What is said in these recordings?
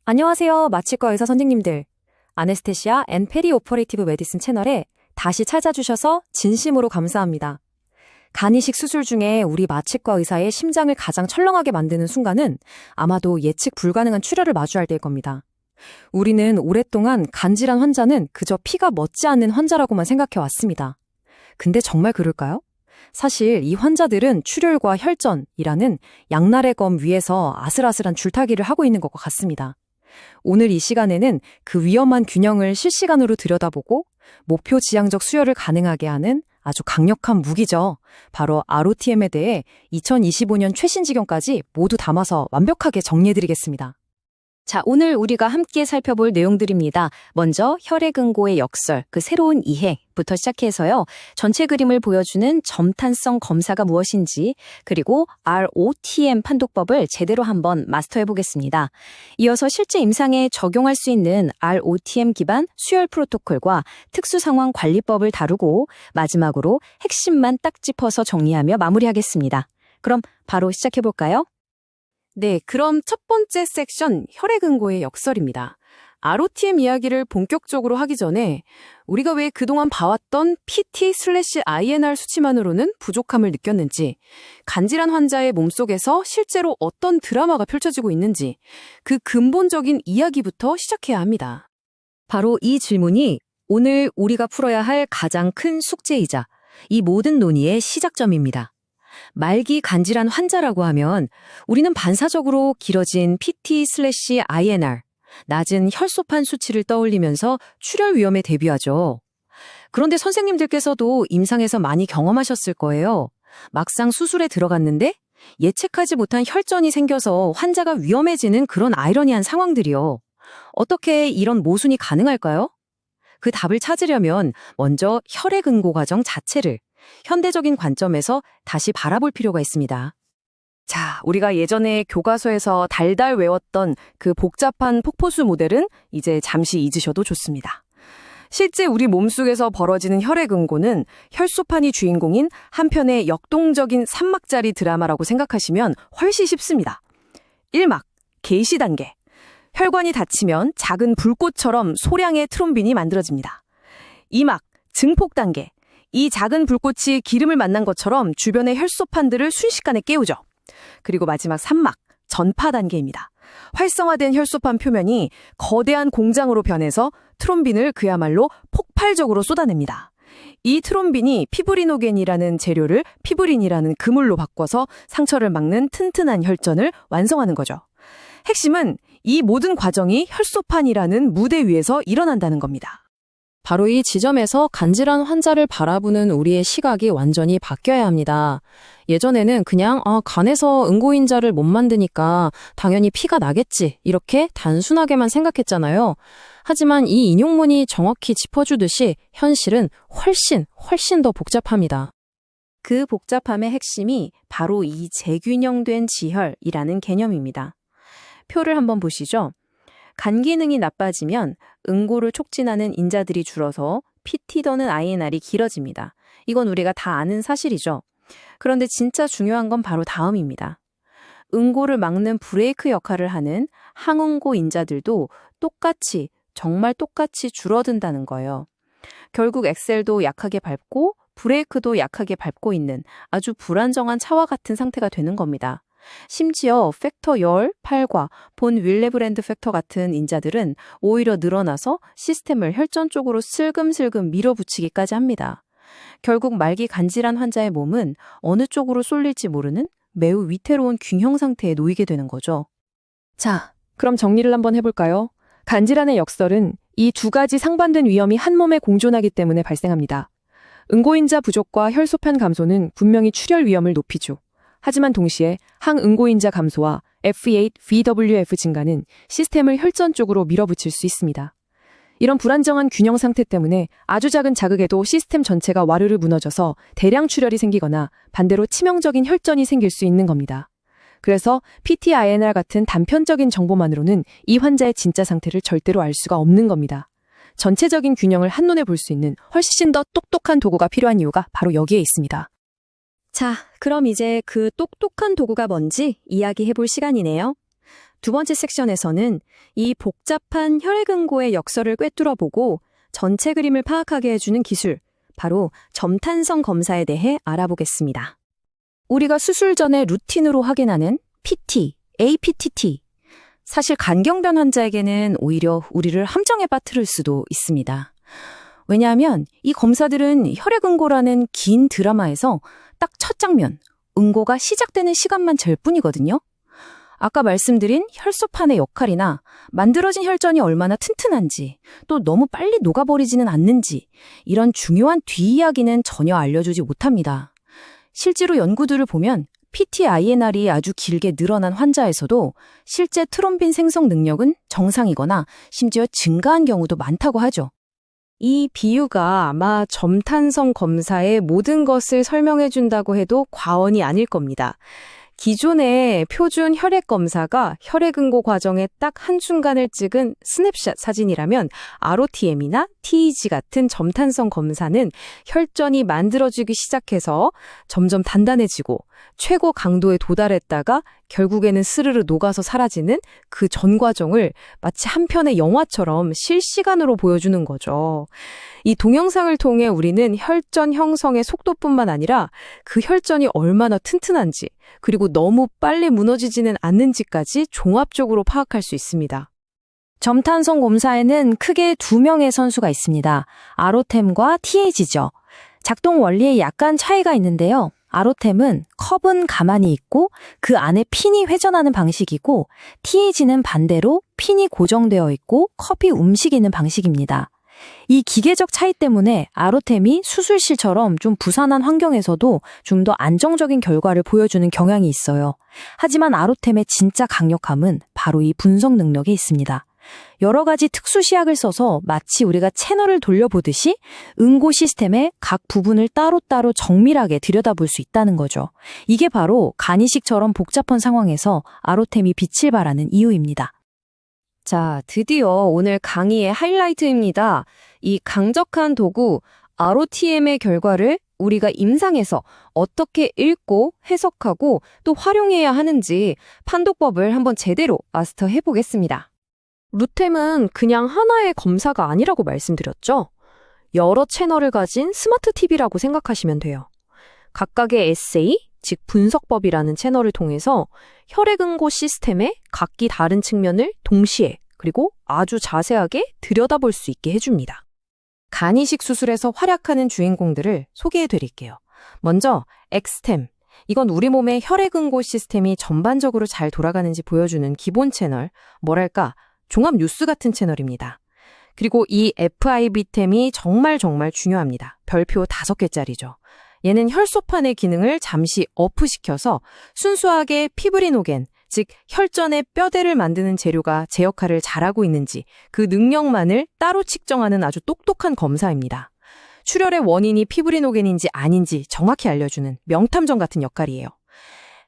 안녕하세요, 마취과 의사 선생님들. 아네스테시아 앤 페리 오퍼레이티브 메디슨 채널에 다시 찾아주셔서 진심으로 감사합니다. 간이식 수술 중에 우리 마취과 의사의 심장을 가장 철렁하게 만드는 순간은 아마도 예측 불가능한 출혈을 마주할 때일 겁니다. 우리는 오랫동안 간질환 환자는 그저 피가 멎지 않는 환자라고만 생각해 왔습니다. 근데 정말 그럴까요? 사실 이 환자들은 출혈과 혈전이라는 양날의 검 위에서 아슬아슬한 줄타기를 하고 있는 것과 같습니다. 오늘 이 시간에는 그 위험한 균형을 실시간으로 들여다보고 목표 지향적 수혈을 가능하게 하는 아주 강력한 무기죠. 바로 ROTM에 대해 2025년 최신 지경까지 모두 담아서 완벽하게 정리해드리겠습니다. 자, 오늘 우리가 함께 살펴볼 내용들입니다. 먼저 혈액응고의 역설, 그 새로운 이해부터 시작해서요. 전체 그림을 보여주는 점탄성 검사가 무엇인지, 그리고 ROTM 판독법을 제대로 한번 마스터해 보겠습니다. 이어서 실제 임상에 적용할 수 있는 ROTM 기반 수혈 프로토콜과 특수상황 관리법을 다루고 마지막으로 핵심만 딱 짚어서 정리하며 마무리하겠습니다. 그럼 바로 시작해 볼까요? 네, 그럼 첫 번째 섹션 혈액응고의 역설입니다. ROTM 이야기를 본격적으로 하기 전에 우리가 왜 그동안 봐왔던 PT/INR 수치만으로는 부족함을 느꼈는지, 간질환 환자의 몸속에서 실제로 어떤 드라마가 펼쳐지고 있는지 그 근본적인 이야기부터 시작해야 합니다. 바로 이 질문이 오늘 우리가 풀어야 할 가장 큰 숙제이자 이 모든 논의의 시작점입니다. 말기 간질환 환자라고 하면 우리는 반사적으로 길어진 PT/INR, 낮은 혈소판 수치를 떠올리면서 출혈 위험에 대비하죠. 그런데 선생님들께서도 임상에서 많이 경험하셨을 거예요. 막상 수술에 들어갔는데 예측하지 못한 혈전이 생겨서 환자가 위험해지는 그런 아이러니한 상황들이요. 어떻게 이런 모순이 가능할까요? 그 답을 찾으려면 먼저 혈액응고 과정 자체를 현대적인 관점에서 다시 바라볼 필요가 있습니다. 자, 우리가 예전에 교과서에서 달달 외웠던 그 복잡한 폭포수 모델은 이제 잠시 잊으셔도 좋습니다. 실제 우리 몸속에서 벌어지는 혈액응고는 혈소판이 주인공인 한편의 역동적인 3막짜리 드라마라고 생각하시면 훨씬 쉽습니다. 1막, 개시 단계. 혈관이 닫히면 작은 불꽃처럼 소량의 트롬빈이 만들어집니다. 2막, 증폭 단계. 이 작은 불꽃이 기름을 만난 것처럼 주변의 혈소판들을 순식간에 깨우죠. 그리고 마지막 3막, 전파 단계입니다. 활성화된 혈소판 표면이 거대한 공장으로 변해서 트롬빈을 그야말로 폭발적으로 쏟아냅니다. 이 트롬빈이 피브리노겐이라는 재료를 피브린이라는 그물로 바꿔서 상처를 막는 튼튼한 혈전을 완성하는 거죠. 핵심은 이 모든 과정이 혈소판이라는 무대 위에서 일어난다는 겁니다. 바로 이 지점에서 간질환 환자를 바라보는 우리의 시각이 완전히 바뀌어야 합니다. 예전에는 그냥 간에서 응고인자를 못 만드니까 당연히 피가 나겠지, 이렇게 단순하게만 생각했잖아요. 하지만 이 인용문이 정확히 짚어주듯이 현실은 훨씬 더 복잡합니다. 그 복잡함의 핵심이 바로 이 재균형된 지혈이라는 개념입니다. 표를 한번 보시죠. 간 기능이 나빠지면 응고를 촉진하는 인자들이 줄어서 PT/INR이 길어집니다. 이건 우리가 다 아는 사실이죠. 그런데 진짜 중요한 건 바로 다음입니다. 응고를 막는 브레이크 역할을 하는 항응고 인자들도 정말 똑같이 줄어든다는 거예요. 결국 엑셀도 약하게 밟고 브레이크도 약하게 밟고 있는 아주 불안정한 차와 같은 상태가 되는 겁니다. 심지어 팩터 열, 8과 본 윌레브랜드 팩터 같은 인자들은 오히려 늘어나서 시스템을 혈전 쪽으로 슬금슬금 밀어붙이기까지 합니다. 결국 말기 간질환 환자의 몸은 어느 쪽으로 쏠릴지 모르는 매우 위태로운 균형 상태에 놓이게 되는 거죠. 자, 그럼 정리를 한번 해볼까요? 간질환의 역설은 이 두 가지 상반된 위험이 한 몸에 공존하기 때문에 발생합니다. 응고인자 부족과 혈소판 감소는 분명히 출혈 위험을 높이죠. 하지만 동시에 항응고인자 감소와 F8, VWF 증가는 시스템을 혈전 쪽으로 밀어붙일 수 있습니다. 이런 불안정한 균형 상태 때문에 아주 작은 자극에도 시스템 전체가 와르르 무너져서 대량 출혈이 생기거나 반대로 치명적인 혈전이 생길 수 있는 겁니다. 그래서 PT/INR 같은 단편적인 정보만으로는 이 환자의 진짜 상태를 절대로 알 수가 없는 겁니다. 전체적인 균형을 한눈에 볼 수 있는 훨씬 더 똑똑한 도구가 필요한 이유가 바로 여기에 있습니다. 자, 그럼 이제 그 똑똑한 도구가 뭔지 이야기해볼 시간이네요. 두 번째 섹션에서는 이 복잡한 혈액응고의 역설을 꿰뚫어보고 전체 그림을 파악하게 해주는 기술, 바로 점탄성 검사에 대해 알아보겠습니다. 우리가 수술 전에 루틴으로 확인하는 PT, APTT. 사실 간경변 환자에게는 오히려 우리를 함정에 빠뜨릴 수도 있습니다. 왜냐하면 이 검사들은 혈액응고라는 긴 드라마에서 딱 첫 장면, 응고가 시작되는 시간만 잴 뿐이거든요. 아까 말씀드린 혈소판의 역할이나 만들어진 혈전이 얼마나 튼튼한지, 또 너무 빨리 녹아버리지는 않는지, 이런 중요한 뒷이야기는 전혀 알려주지 못합니다. 실제로 연구들을 보면 PTINR이 아주 길게 늘어난 환자에서도 실제 트롬빈 생성 능력은 정상이거나 심지어 증가한 경우도 많다고 하죠. 이 비유가 아마 점탄성 검사의 모든 것을 설명해준다고 해도 과언이 아닐 겁니다. 기존의 표준 혈액 검사가 혈액응고 과정의 딱 한순간을 찍은 스냅샷 사진이라면 ROTM이나 TEG 같은 점탄성 검사는 혈전이 만들어지기 시작해서 점점 단단해지고 최고 강도에 도달했다가 결국에는 스르르 녹아서 사라지는 그 전 과정을 마치 한 편의 영화처럼 실시간으로 보여주는 거죠. 이 동영상을 통해 우리는 혈전 형성의 속도뿐만 아니라 그 혈전이 얼마나 튼튼한지, 그리고 너무 빨리 무너지지는 않는지까지 종합적으로 파악할 수 있습니다. 점탄성 검사에는 크게 두 명의 선수가 있습니다. ROTM과 TAG죠. 작동 원리에 약간 차이가 있는데요. ROTM은 컵은 가만히 있고 그 안에 핀이 회전하는 방식이고, TAG는 반대로 핀이 고정되어 있고 컵이 움직이는 방식입니다. 이 기계적 차이 때문에 ROTM이 수술실처럼 좀 부산한 환경에서도 좀 더 안정적인 결과를 보여주는 경향이 있어요. 하지만 ROTM의 진짜 강력함은 바로 이 분석 능력에 있습니다. 여러 가지 특수 시약을 써서 마치 우리가 채널을 돌려보듯이 응고 시스템의 각 부분을 따로따로 정밀하게 들여다볼 수 있다는 거죠. 이게 바로 간이식처럼 복잡한 상황에서 ROTM이 빛을 발하는 이유입니다. 자, 드디어 오늘 강의의 하이라이트입니다. 이 강적한 도구 ROTM의 결과를 우리가 임상에서 어떻게 읽고 해석하고 또 활용해야 하는지 판독법을 한번 제대로 마스터해 보겠습니다. 루템은 그냥 하나의 검사가 아니라고 말씀드렸죠? 여러 채널을 가진 스마트 TV라고 생각하시면 돼요. 각각의 에세이, 즉 분석법이라는 채널을 통해서 혈액응고 시스템의 각기 다른 측면을 동시에 그리고 아주 자세하게 들여다볼 수 있게 해줍니다. 간이식 수술에서 활약하는 주인공들을 소개해 드릴게요. 먼저 엑스템. 이건 우리 몸의 혈액응고 시스템이 전반적으로 잘 돌아가는지 보여주는 기본 채널, 뭐랄까 종합 뉴스 같은 채널입니다. 그리고 이 FIB템이 정말 중요합니다. 별표 5개짜리죠. 얘는 혈소판의 기능을 잠시 업시켜서 순수하게 피브리노겐, 즉 혈전의 뼈대를 만드는 재료가 제 역할을 잘하고 있는지 그 능력만을 따로 측정하는 아주 똑똑한 검사입니다. 출혈의 원인이 피브리노겐인지 아닌지 정확히 알려주는 명탐정 같은 역할이에요.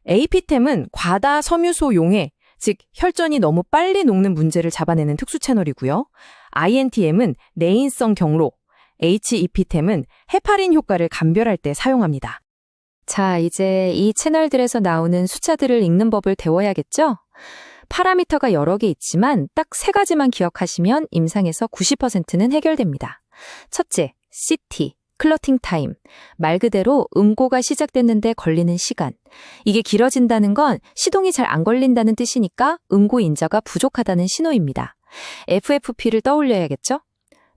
AP템은 과다 섬유소 용해, 즉 혈전이 너무 빨리 녹는 문제를 잡아내는 특수 채널이고요. INTM은 내인성 경로, HEP템은 헤파린 효과를 감별할 때 사용합니다. 자, 이제 이 채널들에서 나오는 숫자들을 읽는 법을 배워야겠죠? 파라미터가 여러 개 있지만 딱 3가지만 기억하시면 임상에서 90%는 해결됩니다. 첫째, CT, 클러팅 타임. 말 그대로 응고가 시작됐는데 걸리는 시간. 이게 길어진다는 건 시동이 잘 안 걸린다는 뜻이니까 응고 인자가 부족하다는 신호입니다. FFP를 떠올려야겠죠?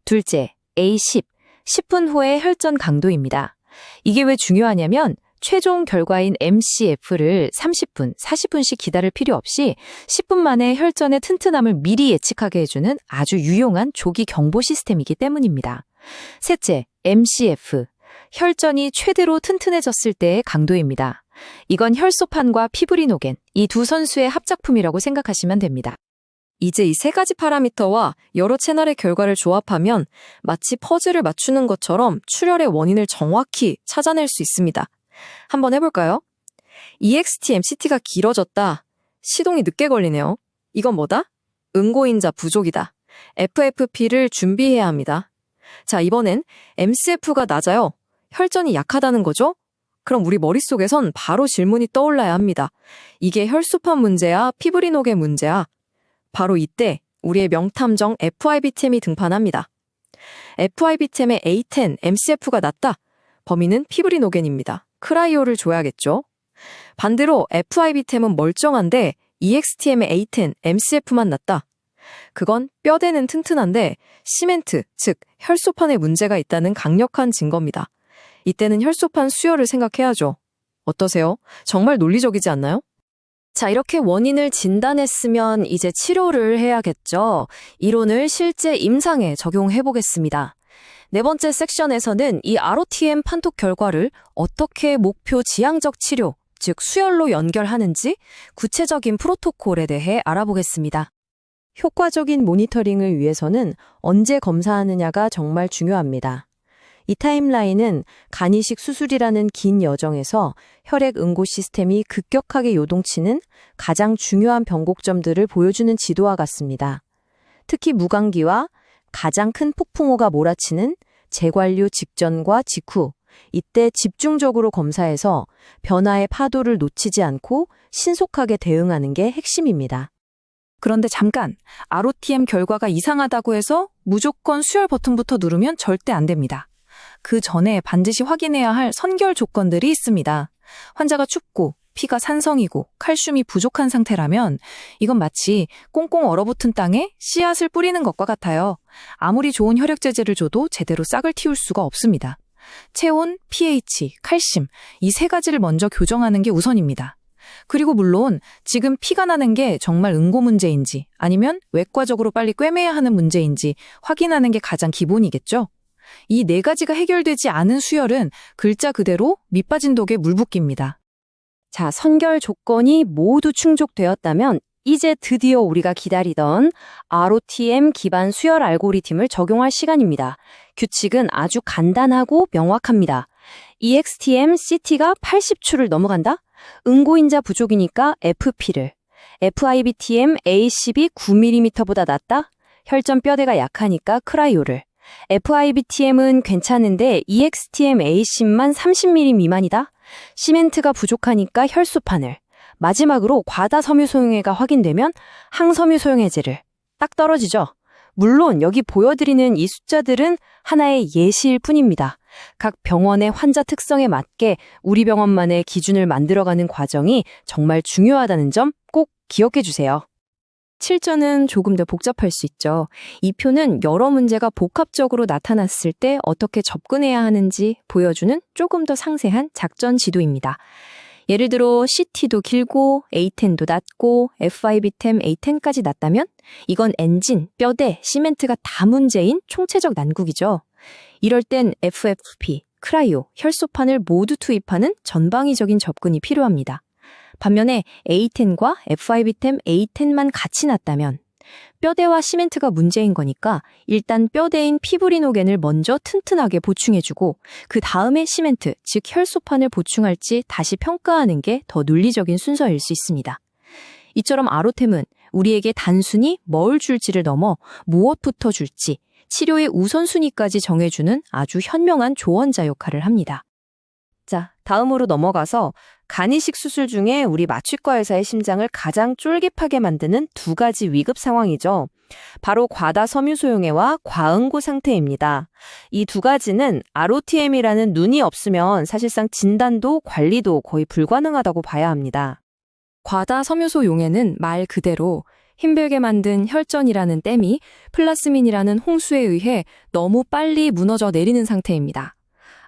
둘째, A10, 10분 후의 혈전 강도입니다. 이게 왜 중요하냐면 최종 결과인 MCF를 30분, 40분씩 기다릴 필요 없이 10분 만에 혈전의 튼튼함을 미리 예측하게 해주는 아주 유용한 조기 경보 시스템이기 때문입니다. 셋째, MCF, 혈전이 최대로 튼튼해졌을 때의 강도입니다. 이건 혈소판과 피브리노겐, 이 두 선수의 합작품이라고 생각하시면 됩니다. 이제 이 3가지 파라미터와 여러 채널의 결과를 조합하면 마치 퍼즐을 맞추는 것처럼 출혈의 원인을 정확히 찾아낼 수 있습니다. 한번 해볼까요? EXTM CT가 길어졌다. 시동이 늦게 걸리네요. 이건 뭐다? 응고인자 부족이다. FFP를 준비해야 합니다. 자, 이번엔 MCF가 낮아요. 혈전이 약하다는 거죠? 그럼 우리 머릿속에선 바로 질문이 떠올라야 합니다. 이게 혈소판 문제야? 피브리노겐 문제야? 바로 이때 우리의 명탐정 FIBTM이 등판합니다. FIBTM의 A10, MCF가 낮다. 범인은 피브리노겐입니다. 크라이오를 줘야겠죠. 반대로 FIBTM은 멀쩡한데 EXTM의 A10, MCF만 낮다. 그건 뼈대는 튼튼한데 시멘트, 즉 혈소판에 문제가 있다는 강력한 증거입니다. 이때는 혈소판 수혈을 생각해야죠. 어떠세요? 정말 논리적이지 않나요? 자, 이렇게 원인을 진단했으면 이제 치료를 해야겠죠. 이론을 실제 임상에 적용해 보겠습니다. 네 번째 섹션에서는 이 ROTM 판독 결과를 어떻게 목표 지향적 치료, 즉 수혈로 연결하는지 구체적인 프로토콜에 대해 알아보겠습니다. 효과적인 모니터링을 위해서는 언제 검사하느냐가 정말 중요합니다. 이 타임라인은 간이식 수술이라는 긴 여정에서 혈액 응고 시스템이 급격하게 요동치는 가장 중요한 변곡점들을 보여주는 지도와 같습니다. 특히 무광기와 가장 큰 폭풍우가 몰아치는 재관류 직전과 직후, 이때 집중적으로 검사해서 변화의 파도를 놓치지 않고 신속하게 대응하는 게 핵심입니다. 그런데 잠깐, ROTM 결과가 이상하다고 해서 무조건 수혈 버튼부터 누르면 절대 안 됩니다. 그 전에 반드시 확인해야 할 선결 조건들이 있습니다. 환자가 춥고 피가 산성이고 칼슘이 부족한 상태라면 이건 마치 꽁꽁 얼어붙은 땅에 씨앗을 뿌리는 것과 같아요. 아무리 좋은 혈액제제를 줘도 제대로 싹을 틔울 수가 없습니다. 체온, pH, 칼슘, 이 세 가지를 먼저 교정하는 게 우선입니다. 그리고 물론 지금 피가 나는 게 정말 응고 문제인지 아니면 외과적으로 빨리 꿰매야 하는 문제인지 확인하는 게 가장 기본이겠죠. 이 네 가지가 해결되지 않은 수혈은 글자 그대로 밑빠진 독에 물 붓기입니다. 자, 선결 조건이 모두 충족되었다면 이제 드디어 우리가 기다리던 ROTM 기반 수혈 알고리즘을 적용할 시간입니다. 규칙은 아주 간단하고 명확합니다. EXTM CT가 80추를 넘어간다? 응고인자 부족이니까 FP를, FIBTM ACB 9mm보다 낮다? 혈전 뼈대가 약하니까 크라이오를, FIBTM은 괜찮은데 EXTM AC만 30mm 미만이다? 시멘트가 부족하니까 혈소판을, 마지막으로 과다 섬유소용해가 확인되면 항섬유소용해제를. 딱 떨어지죠? 물론 여기 보여드리는 이 숫자들은 하나의 예시일 뿐입니다. 각 병원의 환자 특성에 맞게 우리 병원만의 기준을 만들어가는 과정이 정말 중요하다는 점 꼭 기억해 주세요. 7전은 조금 더 복잡할 수 있죠. 이 표는 여러 문제가 복합적으로 나타났을 때 어떻게 접근해야 하는지 보여주는 조금 더 상세한 작전 지도입니다. 예를 들어 CT도 길고 A10도 낮고 FIBTM A10까지 낮다면 이건 엔진, 뼈대, 시멘트가 다 문제인 총체적 난국이죠. 이럴 땐 FFP, 크라이오, 혈소판을 모두 투입하는 전방위적인 접근이 필요합니다. 반면에 A10과 FIBTM A10만 같이 낮다면 뼈대와 시멘트가 문제인 거니까 일단 뼈대인 피브리노겐을 먼저 튼튼하게 보충해주고 그 다음에 시멘트, 즉 혈소판을 보충할지 다시 평가하는 게 더 논리적인 순서일 수 있습니다. 이처럼 ROTM은 우리에게 단순히 뭘 줄지를 넘어 무엇부터 줄지 치료의 우선순위까지 정해주는 아주 현명한 조언자 역할을 합니다. 자, 다음으로 넘어가서 간이식 수술 중에 우리 마취과 의사의 심장을 가장 쫄깃하게 만드는 두 가지 위급 상황이죠. 바로 과다 섬유소용해와 과응고 상태입니다. 이 두 가지는 ROTM이라는 눈이 없으면 사실상 진단도 관리도 거의 불가능하다고 봐야 합니다. 과다 섬유소용해는 말 그대로 힘들게 만든 혈전이라는 댐이 플라스민이라는 홍수에 의해 너무 빨리 무너져 내리는 상태입니다.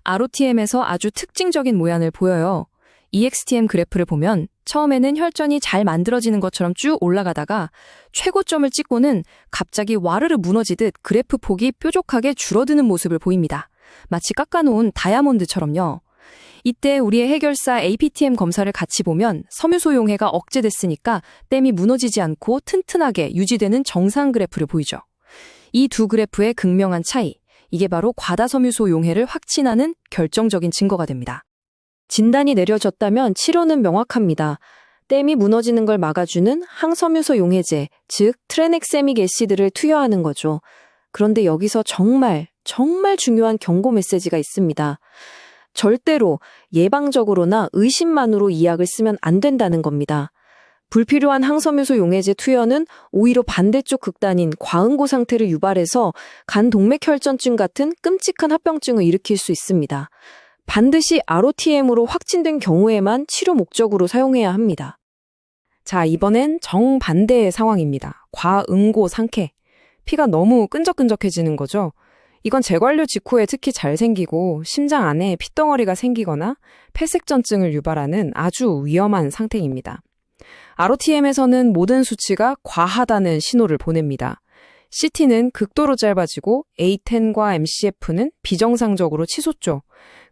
ROTM에서 아주 특징적인 모양을 보여요. EXTM 그래프를 보면 처음에는 혈전이 잘 만들어지는 것처럼 쭉 올라가다가 최고점을 찍고는 갑자기 와르르 무너지듯 그래프 폭이 뾰족하게 줄어드는 모습을 보입니다. 마치 깎아놓은 다이아몬드처럼요. 이때 우리의 해결사 APTM 검사를 같이 보면 섬유소용해가 억제됐으니까 댐이 무너지지 않고 튼튼하게 유지되는 정상 그래프를 보이죠. 이 두 그래프의 극명한 차이, 이게 바로 과다섬유소용해를 확진하는 결정적인 증거가 됩니다. 진단이 내려졌다면 치료는 명확합니다. 댐이 무너지는 걸 막아주는 항섬유소 용해제, 즉 트레넥세믹 애시드를 투여하는 거죠. 그런데 여기서 정말 중요한 경고 메시지가 있습니다. 절대로 예방적으로나 의심만으로 이 약을 쓰면 안 된다는 겁니다. 불필요한 항섬유소 용해제 투여는 오히려 반대쪽 극단인 과응고 상태를 유발해서 간 동맥혈전증 같은 끔찍한 합병증을 일으킬 수 있습니다. 반드시 ROTM으로 확진된 경우에만 치료 목적으로 사용해야 합니다. 자, 이번엔 정반대의 상황입니다. 과응고 상쾌. 피가 너무 끈적끈적해지는 거죠. 이건 재관료 직후에 특히 잘 생기고 심장 안에 핏덩어리가 생기거나 폐색전증을 유발하는 아주 위험한 상태입니다. ROTM에서는 모든 수치가 과하다는 신호를 보냅니다. CT는 극도로 짧아지고 A10과 MCF는 비정상적으로 치솟죠.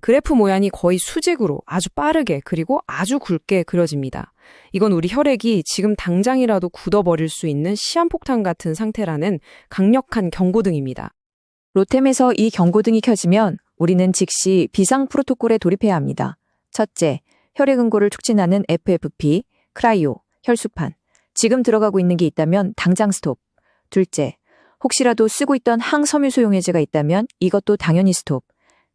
그래프 모양이 거의 수직으로 아주 빠르게 그리고 아주 굵게 그려집니다. 이건 우리 혈액이 지금 당장이라도 굳어버릴 수 있는 시한폭탄 같은 상태라는 강력한 경고등입니다. 로템에서 이 경고등이 켜지면 우리는 즉시 비상 프로토콜에 돌입해야 합니다. 첫째, 혈액응고를 촉진하는 FFP, 크라이오, 혈수판. 지금 들어가고 있는 게 있다면 당장 스톱. 둘째, 혹시라도 쓰고 있던 항섬유소 용해제가 있다면 이것도 당연히 스톱.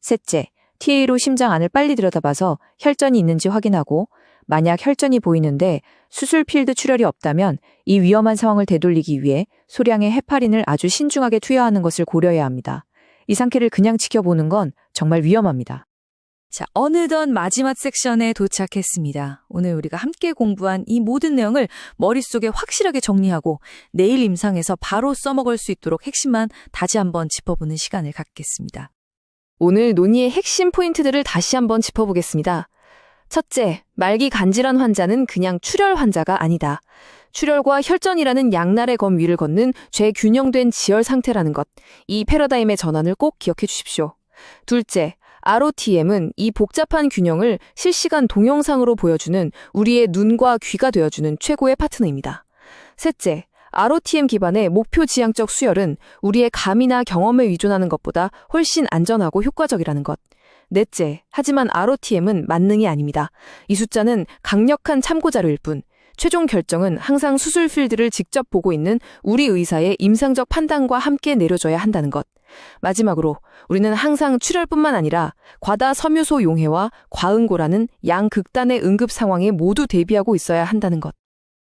셋째, TA로 심장 안을 빨리 들여다봐서 혈전이 있는지 확인하고 만약 혈전이 보이는데 수술 필드 출혈이 없다면 이 위험한 상황을 되돌리기 위해 소량의 헤파린을 아주 신중하게 투여하는 것을 고려해야 합니다. 이 상태를 그냥 지켜보는 건 정말 위험합니다. 자, 어느덧 마지막 섹션에 도착했습니다. 오늘 우리가 함께 공부한 이 모든 내용을 머릿속에 확실하게 정리하고 내일 임상에서 바로 써먹을 수 있도록 핵심만 다시 한번 짚어보는 시간을 갖겠습니다. 오늘 논의의 핵심 포인트들을 다시 한번 짚어보겠습니다. 첫째, 말기 간질환 환자는 그냥 출혈 환자가 아니다. 출혈과 혈전이라는 양날의 검 위를 걷는 죄균형된 지혈 상태라는 것. 이 패러다임의 전환을 꼭 기억해 주십시오. 둘째, ROTM은 이 복잡한 균형을 실시간 동영상으로 보여주는 우리의 눈과 귀가 되어주는 최고의 파트너입니다. 셋째, ROTM 기반의 목표 지향적 수혈은 우리의 감이나 경험에 의존하는 것보다 훨씬 안전하고 효과적이라는 것. 넷째, 하지만 ROTM은 만능이 아닙니다. 이 숫자는 강력한 참고자료일 뿐, 최종 결정은 항상 수술 필드를 직접 보고 있는 우리 의사의 임상적 판단과 함께 내려져야 한다는 것. 마지막으로 우리는 항상 출혈뿐만 아니라 과다 섬유소 용해와 과응고라는 양극단의 응급 상황에 모두 대비하고 있어야 한다는 것.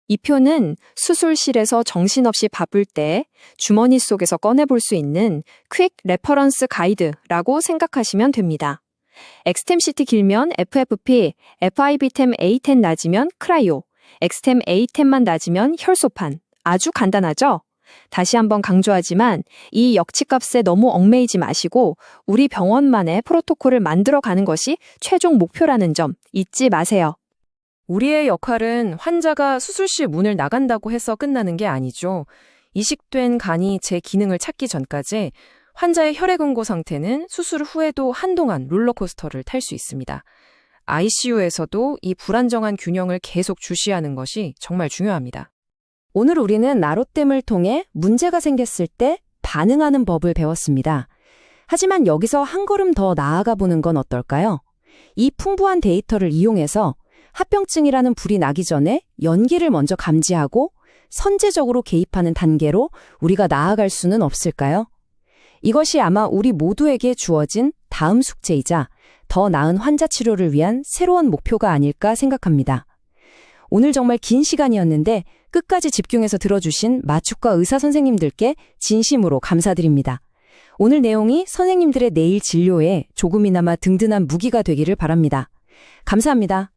이 표는 수술실에서 정신없이 바쁠 때 주머니 속에서 꺼내볼 수 있는 퀵 레퍼런스 가이드라고 생각하시면 됩니다. 엑스템CT 길면 FFP, FIB템 A10 낮으면 크라이오, 엑스템 A10만 낮으면 혈소판. 아주 간단하죠? 다시 한번 강조하지만 이 역치값에 너무 얽매이지 마시고 우리 병원만의 프로토콜을 만들어가는 것이 최종 목표라는 점 잊지 마세요. 우리의 역할은 환자가 수술실 문을 나간다고 해서 끝나는 게 아니죠. 이식된 간이 제 기능을 찾기 전까지 환자의 혈액응고 상태는 수술 후에도 한동안 롤러코스터를 탈 수 있습니다. ICU에서도 이 불안정한 균형을 계속 주시하는 것이 정말 중요합니다. 오늘 우리는 나로댐을 통해 문제가 생겼을 때 반응하는 법을 배웠습니다. 하지만 여기서 한 걸음 더 나아가 보는 건 어떨까요? 이 풍부한 데이터를 이용해서 합병증이라는 불이 나기 전에 연기를 먼저 감지하고 선제적으로 개입하는 단계로 우리가 나아갈 수는 없을까요? 이것이 아마 우리 모두에게 주어진 다음 숙제이자 더 나은 환자 치료를 위한 새로운 목표가 아닐까 생각합니다. 오늘 정말 긴 시간이었는데 끝까지 집중해서 들어주신 마취과 의사 선생님들께 진심으로 감사드립니다. 오늘 내용이 선생님들의 내일 진료에 조금이나마 든든한 무기가 되기를 바랍니다. 감사합니다.